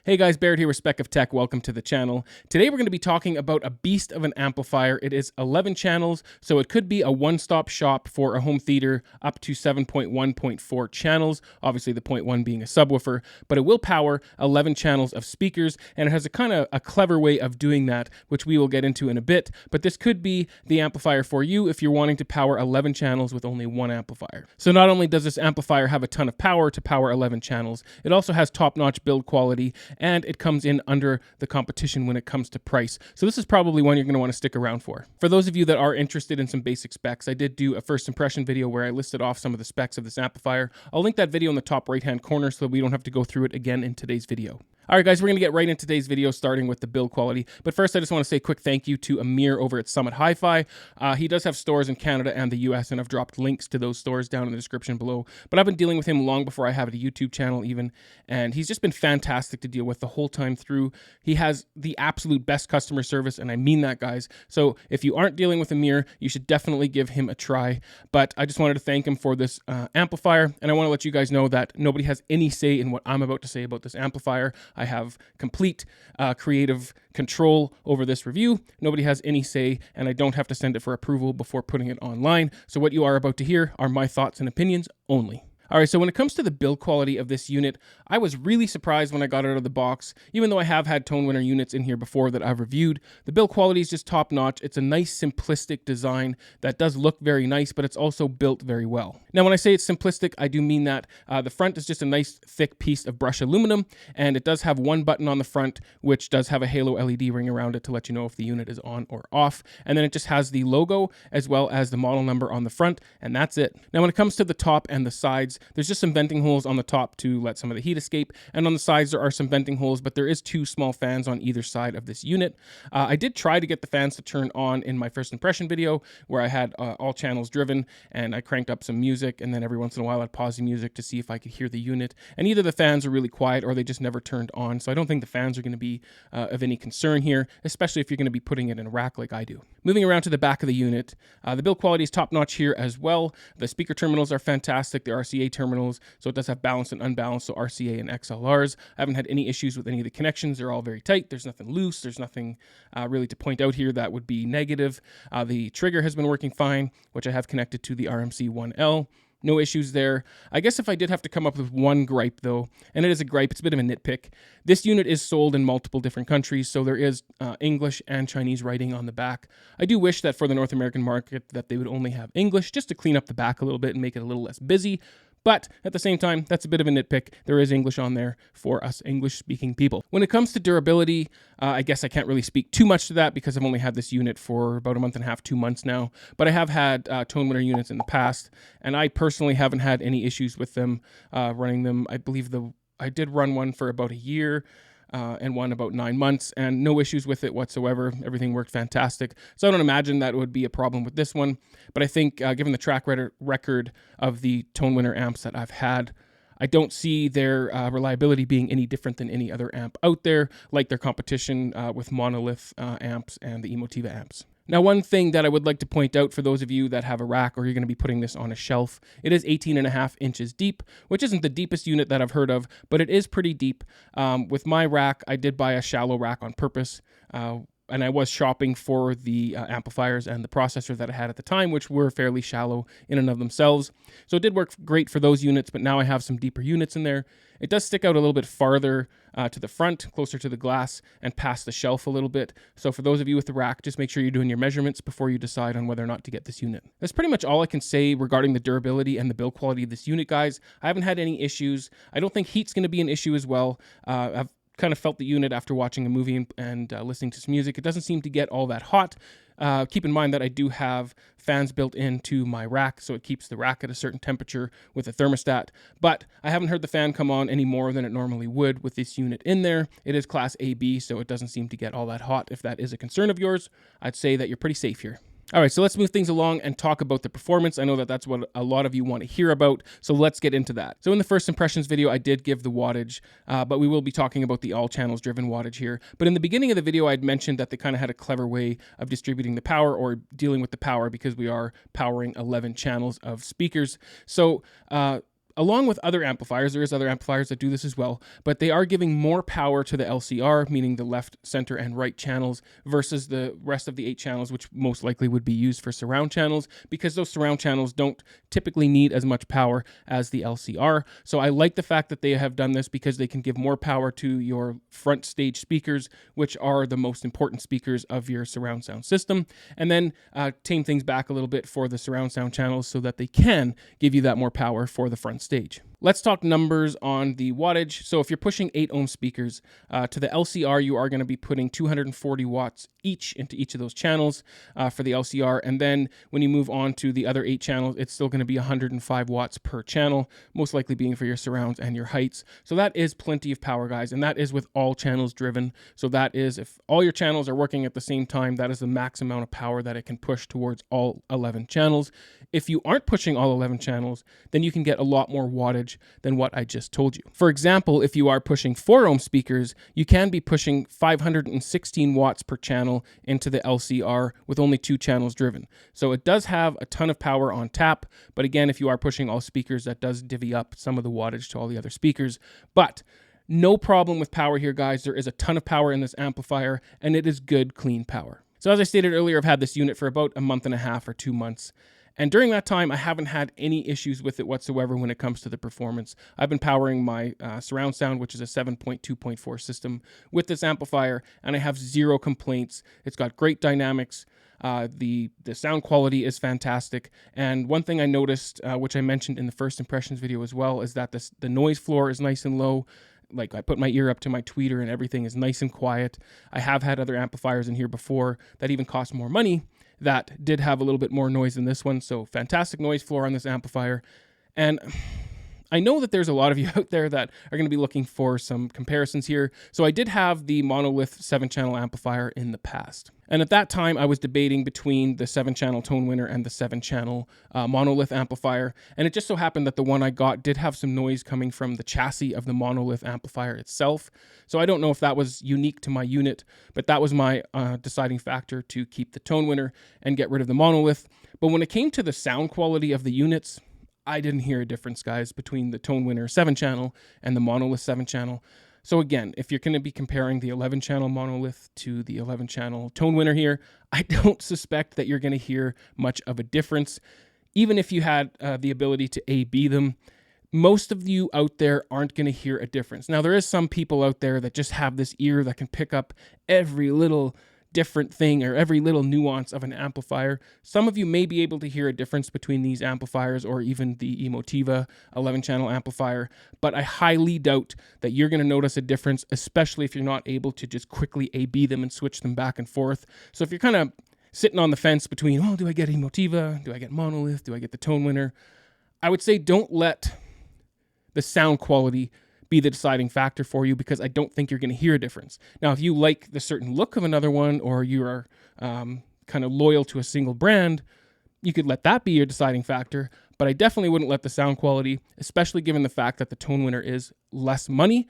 Hey guys, Barrett here with Spec of Tech. Welcome to the channel. Today we're going to be talking about a beast of an amplifier. It is 11 channels, so it could be a one-stop shop for a home theater up to 7.1.4 channels, obviously the 0.1 being a subwoofer, but it will power 11 channels of speakers, and it has a kind of a clever way of doing that, which we will get into in a bit, but this could be the amplifier for you if you're wanting to power 11 channels with only one amplifier. So not only does this amplifier have a ton of power to power 11 channels, it also has top-notch build quality, and it comes in under the competition when it comes to price. So this is probably one you're going to want to stick around for. For those of you that are interested in some basic specs, I did do a first impression video where I listed off some of the specs of this amplifier. I'll link that video in the top right-hand corner so that we don't have to go through it again in today's video. All right, guys, we're going to get right into today's video, starting with the build quality. But first, I just want to say a quick thank you to Amir over at Summit Hi-Fi. He does have stores in Canada and the US, and I've dropped links to those stores down in the description below. But I've been dealing with him long before I have a YouTube channel even, and he's just been fantastic to deal with the whole time through. He has the absolute best customer service, and I mean that, guys. So if you aren't dealing with Amir, you should definitely give him a try. But I just wanted to thank him for this amplifier, and I want to let you guys know that nobody has any say in what I'm about to say about this amplifier. I have complete creative control over this review. Nobody has any say, and I don't have to send it for approval before putting it online. So what you are about to hear are my thoughts and opinions only. All right, so when it comes to the build quality of this unit, I was really surprised when I got it out of the box. Even though I have had Tonewinner units in here before that I've reviewed, the build quality is just top-notch. It's a nice, simplistic design that does look very nice, but it's also built very well. Now, when I say it's simplistic, I do mean that the front is just a nice, thick piece of brushed aluminum, and it does have one button on the front, which does have a halo LED ring around it to let you know if the unit is on or off. And then it just has the logo as well as the model number on the front, and that's it. Now, when it comes to the top and the sides, there's just some venting holes on the top to let some of the heat escape, and on the sides there are some venting holes, but there is two small fans on either side of this unit. I did try to get the fans to turn on in my first impression video where I had all channels driven, and I cranked up some music, and then every once in a while I'd pause the music to see if I could hear the unit, and either the fans are really quiet or they just never turned on, so I don't think the fans are going to be of any concern here, especially if you're going to be putting it in a rack like I do. Moving around to the back of the unit, the build quality is top-notch here as well. The speaker terminals are fantastic, the RCA terminals, so it does have balanced and unbalanced, so RCA and XLRs. I haven't had any issues with any of the connections. They're all very tight. There's nothing loose. There's nothing really to point out here that would be negative. The trigger has been working fine, which I have connected to the RMC1L. No issues there. I guess if I did have to come up with one gripe, though, and it is a gripe, it's a bit of a nitpick, this unit is sold in multiple different countries, so there is English and Chinese writing on the back. I do wish that for the North American market that they would only have English, just to clean up the back a little bit and make it a little less busy. But at the same time, that's a bit of a nitpick. There is English on there for us English-speaking people. When it comes to durability, I guess I can't really speak too much to that because I've only had this unit for about a month and a half, 2 months now. But I have had Tonewinner units in the past, and I personally haven't had any issues with them running them. I believe I did run one for about a year. And one about 9 months, and no issues with it whatsoever. Everything worked fantastic. So I don't imagine that would be a problem with this one. But I think given the track record of the Tonewinner amps that I've had, I don't see their reliability being any different than any other amp out there, like their competition with Monolith amps and the Emotiva amps. Now, one thing that I would like to point out for those of you that have a rack or you're going to be putting this on a shelf, it is 18.5 inches deep, which isn't the deepest unit that I've heard of, but it is pretty deep. With my rack, I did buy a shallow rack on purpose, and I was shopping for the amplifiers and the processor that I had at the time, which were fairly shallow in and of themselves. So it did work great for those units, but now I have some deeper units in there. It does stick out a little bit farther to the front, closer to the glass, and past the shelf a little bit. So for those of you with the rack, just make sure you're doing your measurements before you decide on whether or not to get this unit. That's pretty much all I can say regarding the durability and the build quality of this unit, guys. I haven't had any issues. I don't think heat's going to be an issue as well. I've kind of felt the unit after watching a movie and listening to some music. It doesn't seem to get all that hot. Keep in mind that I do have fans built into my rack, so it keeps the rack at a certain temperature with a thermostat, but I haven't heard the fan come on any more than it normally would with this unit in there. It is class AB, so it doesn't seem to get all that hot. If that is a concern of yours, I'd say that you're pretty safe here. All right, so let's move things along and talk about the performance. I know that that's what a lot of you want to hear about, so let's get into that. So in the first impressions video, I did give the wattage, but we will be talking about the all channels driven wattage here. But in the beginning of the video, I'd mentioned that they kind of had a clever way of distributing the power or dealing with the power because we are powering 11 channels of speakers. So along with other amplifiers, there is other amplifiers that do this as well, but they are giving more power to the LCR, meaning the left, center, and right channels, versus the rest of the 8 channels, which most likely would be used for surround channels, because those surround channels don't typically need as much power as the LCR. So I like the fact that they have done this, because they can give more power to your front stage speakers, which are the most important speakers of your surround sound system, and then tame things back a little bit for the surround sound channels so that they can give you that more power for the front stage. Let's talk numbers on the wattage. So if you're pushing 8 ohm speakers to the LCR, you are going to be putting 240 watts each into each of those channels for the LCR. And then when you move on to the other 8 channels, it's still going to be 105 watts per channel, most likely being for your surrounds and your heights. So that is plenty of power, guys. And that is with all channels driven. So that is, if all your channels are working at the same time, that is the max amount of power that it can push towards all 11 channels. If you aren't pushing all 11 channels, then you can get a lot more wattage than what I just told you. For example, if you are pushing 4 ohm speakers, you can be pushing 516 watts per channel into the LCR with only 2 channels driven. So it does have a ton of power on tap, but again, if you are pushing all speakers, that does divvy up some of the wattage to all the other speakers. But no problem with power here, guys. There is a ton of power in this amplifier, and it is good, clean power. So as I stated earlier, I've had this unit for about a month and a half or 2 months. And during that time, I haven't had any issues with it whatsoever when it comes to the performance. I've been powering my surround sound, which is a 7.2.4 system, with this amplifier, and I have 0 complaints. It's got great dynamics. The sound quality is fantastic. And one thing I noticed, which I mentioned in the first impressions video as well, is that the noise floor is nice and low. Like, I put my ear up to my tweeter and everything is nice and quiet. I have had other amplifiers in here before that even cost more money that did have a little bit more noise than this one. So fantastic noise floor on this amplifier. And I know that there's a lot of you out there that are going to be looking for some comparisons here. So I did have the monolith 7-channel amplifier in the past. And at that time, I was debating between the 7-channel Tonewinner and the 7-channel monolith amplifier. And it just so happened that the one I got did have some noise coming from the chassis of the monolith amplifier itself. So I don't know if that was unique to my unit, but that was my deciding factor to keep the Tonewinner and get rid of the monolith. But when it came to the sound quality of the units, I didn't hear a difference, guys, between the Tonewinner 7-channel and the monolith 7-channel. So again, if you're going to be comparing the 11-channel monolith to the 11-channel Tonewinner here, I don't suspect that you're going to hear much of a difference. Even if you had the ability to A/B them, most of you out there aren't going to hear a difference. Now, there is some people out there that just have this ear that can pick up every little different thing or every little nuance of an amplifier. Some of you may be able to hear a difference between these amplifiers or even the Movavi 11-channel amplifier, but I highly doubt that you're going to notice a difference, especially if you're not able to just quickly A/B them and switch them back and forth. So if you're kind of sitting on the fence between, oh, do I get Movavi? Do I get monolith? Do I get the Tonewinner? I would say don't let the sound quality be the deciding factor for you, because I don't think you're going to hear a difference. Now, if you like the certain look of another one, or you are kind of loyal to a single brand, you could let that be your deciding factor, but I definitely wouldn't let the sound quality, especially given the fact that the Tonewinner is less money.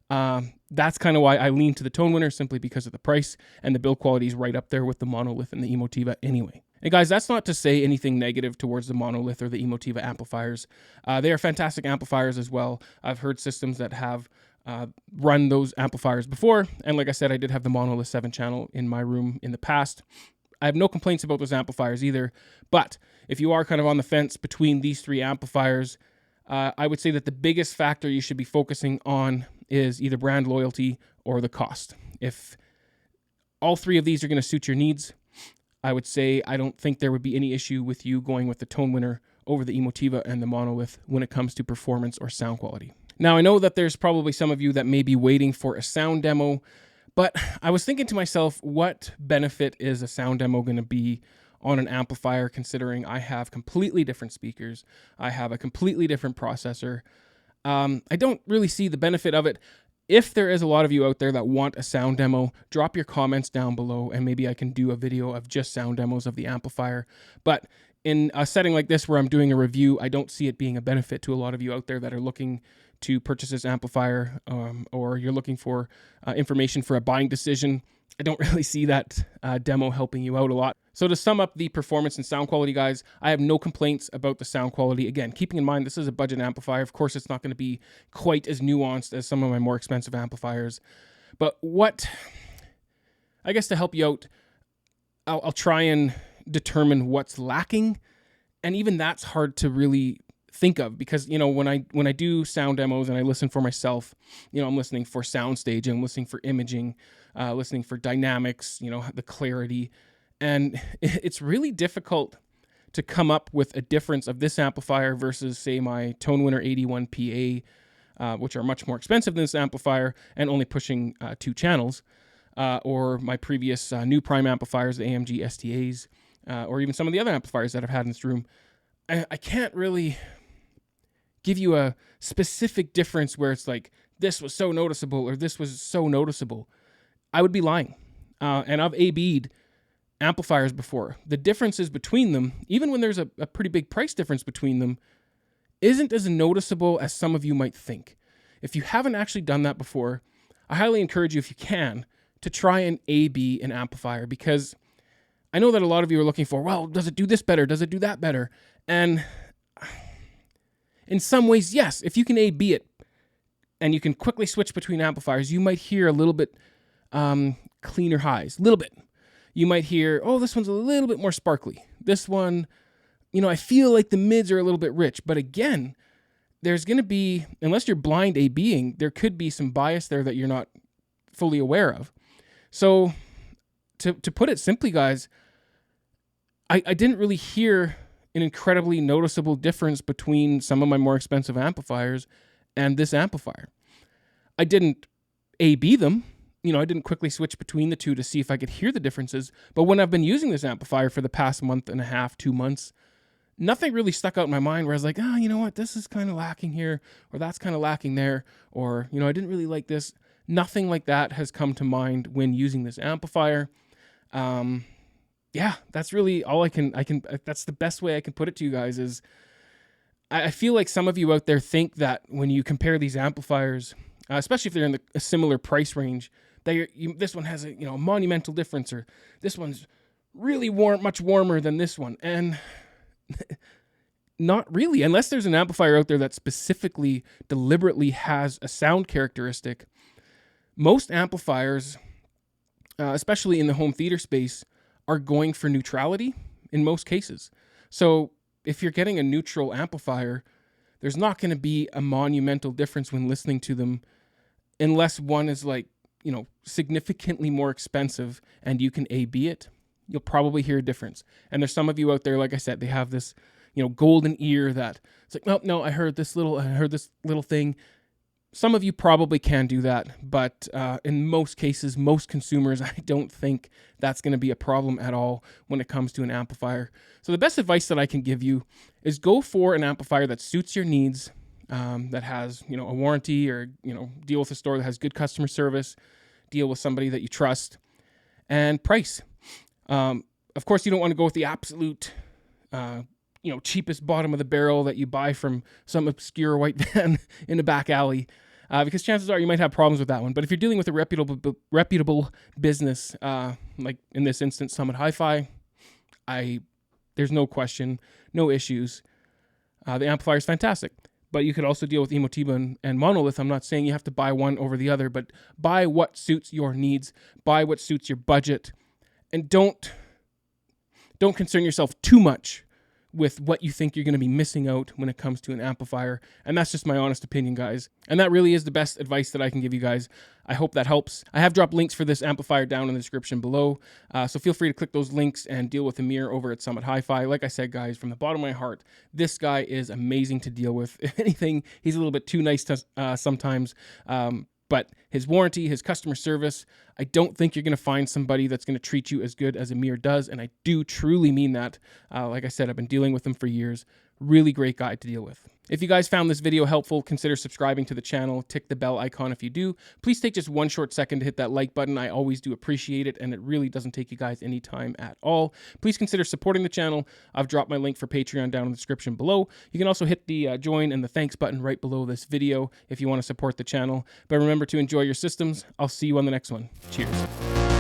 That's kind of why I lean to the Tonewinner, simply because of the price, and the build quality is right up there with the monolith and the Movavi anyway. And guys, that's not to say anything negative towards the monolith or the Movavi amplifiers. They are fantastic amplifiers as well. I've heard systems that have run those amplifiers before, and like I said, I did have the monolith 7-channel in my room in the past. I have no complaints about those amplifiers either, but if you are kind of on the fence between these 3 amplifiers, I would say that the biggest factor you should be focusing on is either brand loyalty or the cost. If all 3 of these are going to suit your needs, I would say I don't think there would be any issue with you going with the Tonewinner over the Movavi and the monolith when it comes to performance or sound quality. Now, I know that there's probably some of you that may be waiting for a sound demo, but I was thinking to myself, what benefit is a sound demo going to be on an amplifier, considering I have completely different speakers, I have a completely different processor. I don't really see the benefit of it. If there is a lot of you out there that want a sound demo, drop your comments down below, and maybe I can do a video of just sound demos of the amplifier. But in a setting like this where I'm doing a review, I don't see it being a benefit to a lot of you out there that are looking to purchase this amplifier, or you're looking for information for a buying decision. I don't really see that demo helping you out a lot. So to sum up the performance and sound quality, guys, I have no complaints about the sound quality. Again, keeping in mind this is a budget amplifier. Of course, it's not going to be quite as nuanced as some of my more expensive amplifiers. But I guess to help you out, I'll try and determine what's lacking. And even that's hard to really think of because, when I do sound demos and I listen for myself, I'm listening for sound staging, I'm listening for imaging, listening for dynamics, the clarity. And it's really difficult to come up with a difference of this amplifier versus, say, my Tonewinner 81 PA, which are much more expensive than this amplifier and only pushing 2 channels, or my previous new prime amplifiers, the AMG STAs, or even some of the other amplifiers that I've had in this room. I can't really give you a specific difference where it's like, this was so noticeable or this was so noticeable. I would be lying. And I've AB'd amplifiers before. The differences between them, even when there's a pretty big price difference between them, isn't as noticeable as some of you might think. If you haven't actually done that before, I highly encourage you, if you can, to try and A/B an amplifier, because I know that a lot of you are looking for, well, does it do this better? Does it do that better? And in some ways, yes, if you can A/B it and you can quickly switch between amplifiers, you might hear a little bit cleaner highs, a little bit. You might hear, oh, this one's a little bit more sparkly. This one, I feel like the mids are a little bit rich. But again, there's going to be, unless you're blind A/Bing, there could be some bias there that you're not fully aware of. So to put it simply, guys, I didn't really hear an incredibly noticeable difference between some of my more expensive amplifiers and this amplifier. I didn't A/B them. I didn't quickly switch between the two to see if I could hear the differences. But when I've been using this amplifier for the past month and a half, 2 months, nothing really stuck out in my mind where I was like, you know what, this is kind of lacking here, or that's kind of lacking there, or, I didn't really like this. Nothing like that has come to mind when using this amplifier. Yeah, that's really all I can, that's the best way I can put it to you guys is I feel like some of you out there think that when you compare these amplifiers, especially if they're in a similar price range, that this one has a monumental difference, or this one's really much warmer than this one. And not really, unless there's an amplifier out there that specifically, deliberately has a sound characteristic. Most amplifiers, especially in the home theater space, are going for neutrality in most cases. So if you're getting a neutral amplifier, there's not going to be a monumental difference when listening to them, unless one is like, significantly more expensive and you can A/B it. You'll probably hear a difference. And there's some of you out there, like I said, they have this, golden ear that it's like, no, I heard this little thing. Some of you probably can do that, but in most cases, most consumers, I don't think that's going to be a problem at all when it comes to an amplifier. So the best advice that I can give you is go for an amplifier that suits your needs, that has, a warranty, or, deal with a store that has good customer service, deal with somebody that you trust, and price. Of course, you don't want to go with the absolute, cheapest bottom of the barrel that you buy from some obscure white van in a back alley, because chances are you might have problems with that one. But if you're dealing with a reputable business, like in this instance, Summit Hi-Fi, there's no question, no issues. The amplifier is fantastic. But you could also deal with Emotiva and Monolith. I'm not saying you have to buy one over the other, but buy what suits your needs, buy what suits your budget, and don't concern yourself too much with what you think you're going to be missing out when it comes to an amplifier. And that's just my honest opinion, guys. And that really is the best advice that I can give you guys. I hope that helps. I have dropped links for this amplifier down in the description below. So feel free to click those links and deal with Amir over at Summit Hi-Fi. Like I said, guys, from the bottom of my heart, this guy is amazing to deal with. If anything, he's a little bit too nice to sometimes. But his warranty, his customer service, I don't think you're going to find somebody that's going to treat you as good as Amir does. And I do truly mean that. Like I said, I've been dealing with him for years. Really great guy to deal with. If you guys found this video helpful, consider subscribing to the channel. Tick the bell icon if you do. Please take just one short second to hit that like button. I always do appreciate it, and it really doesn't take you guys any time at all. Please consider supporting the channel. I've dropped my link for Patreon down in the description below. You can also hit the join and the thanks button right below this video if you want to support the channel. But remember to enjoy your systems. I'll see you on the next one. Cheers.